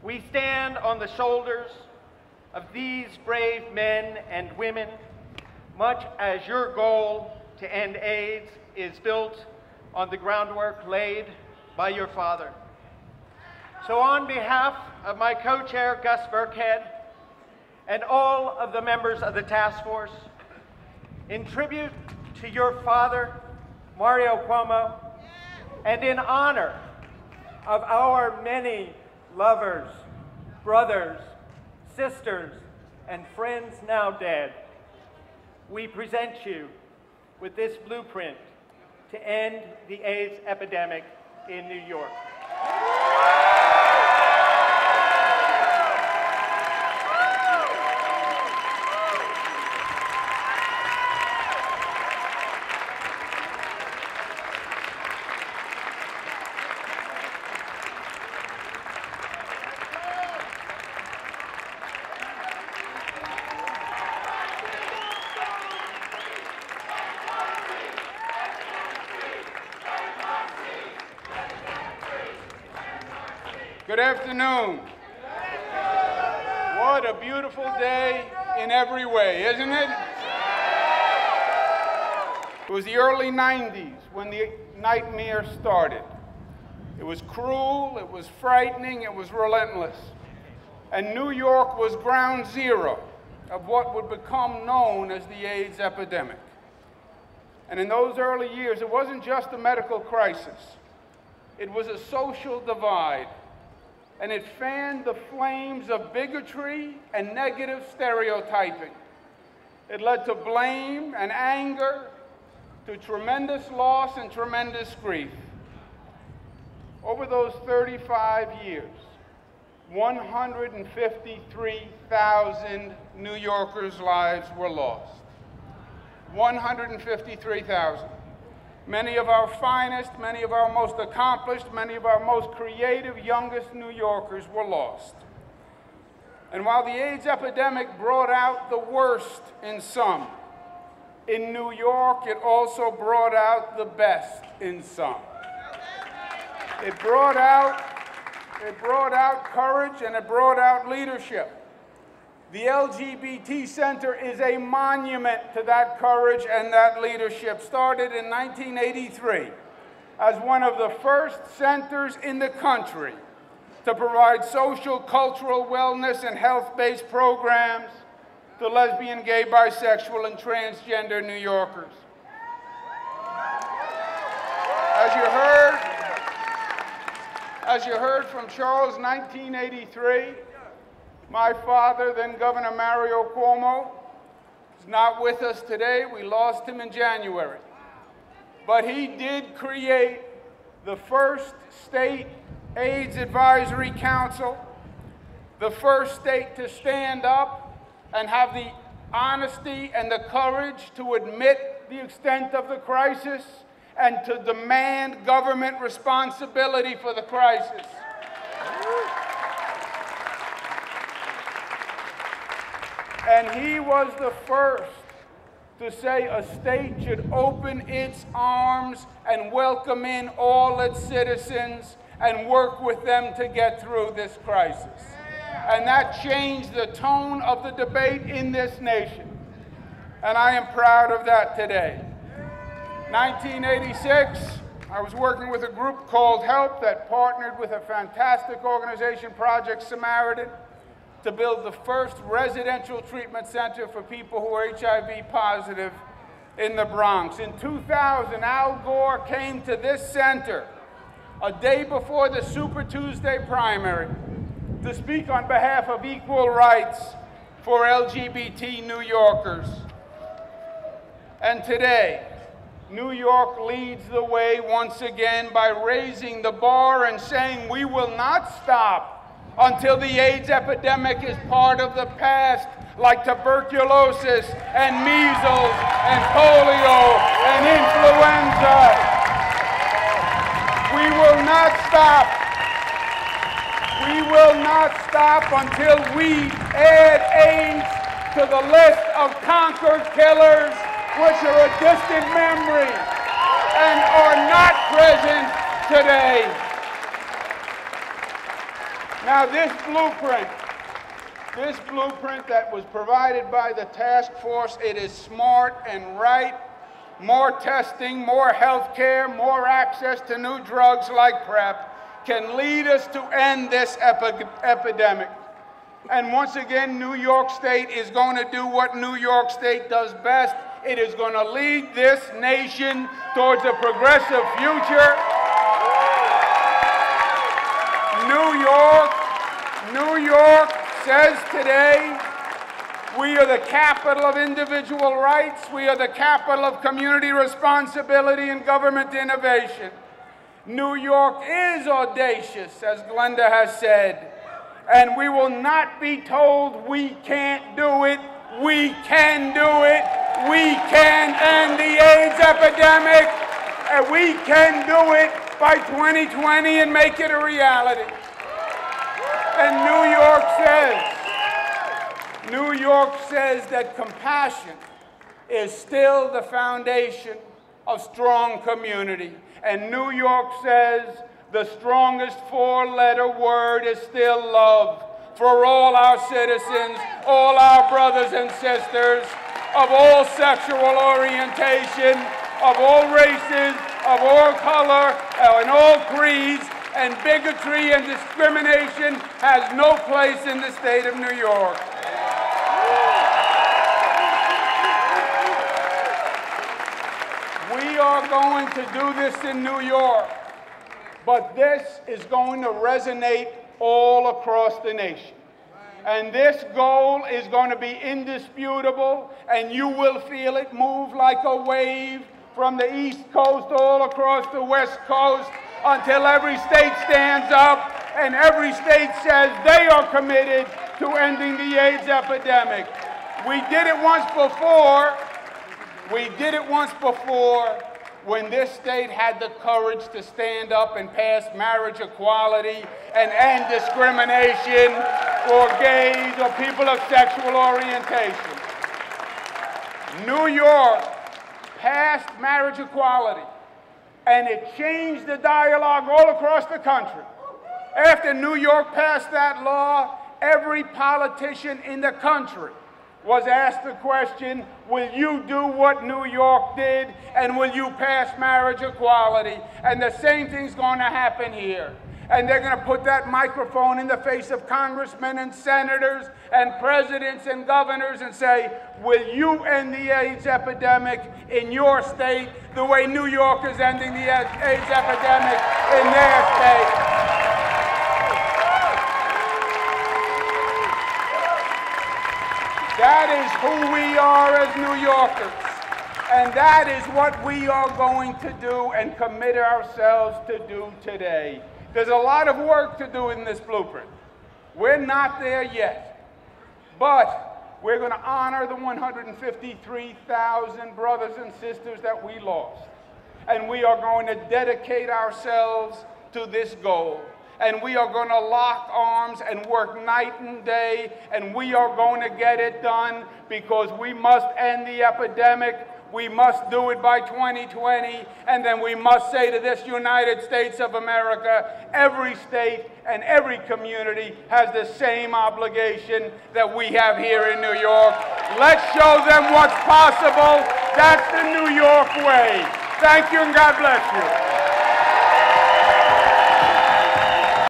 We stand on the shoulders of these brave men and women, much as your goal to end AIDS is built on the groundwork laid by your father. So on behalf of my co-chair, Gus Burkhead, and all of the members of the task force, in tribute to your father, Mario Cuomo, and in honor of our many lovers, brothers, sisters, and friends now dead, we present you with this blueprint to end the AIDS epidemic in New York. Good afternoon. What a beautiful day in every way, isn't it? It was the early 90s when the nightmare started. It was cruel, it was frightening, it was relentless. And New York was ground zero of what would become known as the AIDS epidemic. And in those early years, it wasn't just a medical crisis. It was a social divide. And it fanned the flames of bigotry and negative stereotyping. It led to blame and anger, to tremendous loss and tremendous grief. Over those 35 years, 153,000 New Yorkers' lives were lost. 153,000. Many of our finest, many of our most accomplished, many of our most creative, youngest New Yorkers were lost. And while the AIDS epidemic brought out the worst in some, in New York it also brought out the best in some. It brought out courage and it brought out leadership. The LGBT Center is a monument to that courage and that leadership. Started in 1983 as one of the first centers in the country to provide social, cultural, wellness, and health-based programs to lesbian, gay, bisexual, and transgender New Yorkers. As you heard from Charles, 1983, my father, then Governor Mario Cuomo, is not with us today. We lost him in January. But he did create the first state AIDS Advisory Council, the first state to stand up and have the honesty and the courage to admit the extent of the crisis and to demand government responsibility for the crisis. And he was the first to say a state should open its arms and welcome in all its citizens and work with them to get through this crisis. And that changed the tone of the debate in this nation. And I am proud of that today. 1986, I was working with a group called HELP that partnered with a fantastic organization, Project Samaritan, to build the first residential treatment center for people who are HIV positive in the Bronx. In 2000, Al Gore came to this center a day before the Super Tuesday primary to speak on behalf of equal rights for LGBT New Yorkers. And today, New York leads the way once again by raising the bar and saying we will not stop until the AIDS epidemic is part of the past, like tuberculosis and measles and polio and influenza. We will not stop. We will not stop until we add AIDS to the list of conquered killers, which are a distant memory and are not present today. Now this blueprint that was provided by the task force, it is smart and right. More testing, more health care, more access to new drugs like PrEP can lead us to end this epidemic. And once again, New York State is going to do what New York State does best. It is going to lead this nation towards a progressive future. New York says today, we are the capital of individual rights. We are the capital of community responsibility and government innovation. New York is audacious, as Glenda has said, and we will not be told we can't do it. We can do it. We can end the AIDS epidemic, and we can do it by 2020 and make it a reality. And New York says that compassion is still the foundation of strong community. And New York says the strongest four-letter word is still love for all our citizens, all our brothers and sisters of all sexual orientation, of all races, of all color, and all creeds. And bigotry and discrimination has no place in the state of New York. We are going to do this in New York, but this is going to resonate all across the nation. And this goal is going to be indisputable, and you will feel it move like a wave from the East Coast all across the West Coast, until every state stands up and every state says they are committed to ending the AIDS epidemic. We did it once before. We did it once before when this state had the courage to stand up and pass marriage equality and end discrimination for gays or people of sexual orientation. New York passed marriage equality, and it changed the dialogue all across the country. After New York passed that law, every politician in the country was asked the question, will you do what New York did, and will you pass marriage equality? And the same thing's going to happen here. And they're going to put that microphone in the face of congressmen and senators and presidents and governors and say, will you end the AIDS epidemic in your state the way New York is ending the AIDS epidemic in their state? That is who we are as New Yorkers. And that is what we are going to do and commit ourselves to do today. There's a lot of work to do in this blueprint. We're not there yet. But we're going to honor the 153,000 brothers and sisters that we lost. And we are going to dedicate ourselves to this goal. And we are going to lock arms and work night and day, and we are going to get it done because we must end the epidemic. We must do it by 2020, and then we must say to this United States of America, every state and every community has the same obligation that we have here in New York. Let's show them what's possible. That's the New York way. Thank you, and God bless you.